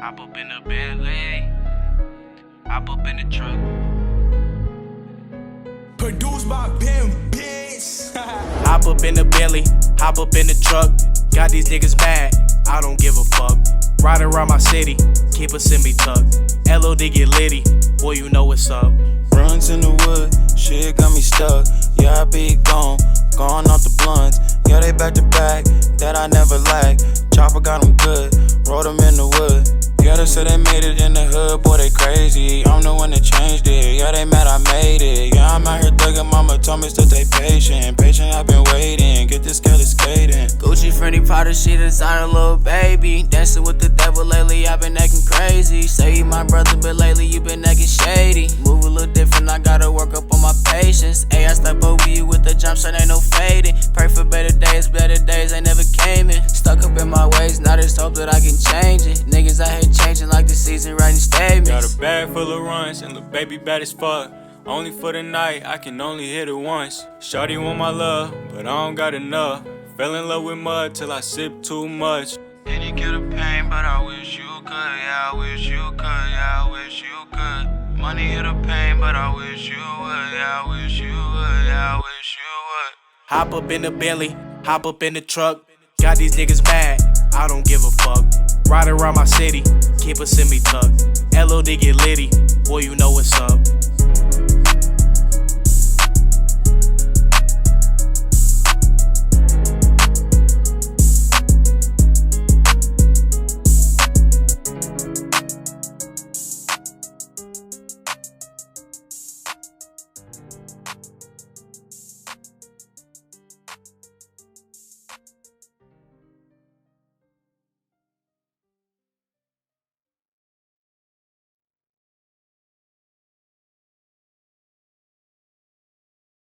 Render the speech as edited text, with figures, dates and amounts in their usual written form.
Hop up in the Bentley, hop up in the truck. Produced by bitch. Hop up in the Bentley, hop up in the truck. Got these niggas mad, I don't give a fuck. Ride around my city, keep a semi tucked. LOD get litty, boy you know what's up. Runs in the wood, shit got me stuck. Yeah, I be gone off the blunts. Yeah, they back to back, that I never lack. Chopper got them good, rolled them in the wood. Yeah, they said they made it in the hood, boy they crazy. I'm the one that changed it, yeah they mad I made it. Yeah, I'm out here thugging, mama told me to stay patient. Patient, I've been waiting, get this girl skating. Gucci, Fendi, Prada, she designer, little baby. Dancing with the devil lately, I've been acting crazy. Say you my brother, but lately you been acting shady. Move a little different, I gotta work up on my patience. Ay, I step over you with the jump shot, ain't no fading. Pray for better days ain't never came in. Stuck up in my ways, now just hope that I can change it. Niggas out here changing like the season, writing statements. Got a bag full of runs and the baby bad as fuck. Only for the night, I can only hit it once. Shawty want my love, but I don't got enough. Fell in love with mud till I sip too much. Any kill the pain, but I wish you could. Yeah, I wish you could. Yeah, I wish you could. Money heal the pain, but I wish you would. Yeah, I wish you would. Yeah, I wish you would. Hop up in the Bentley, hop up in the truck. Got these niggas mad, I don't give a fuck. Ride around my city, keep a semi tucked. LOD get litty, boy you know what's up.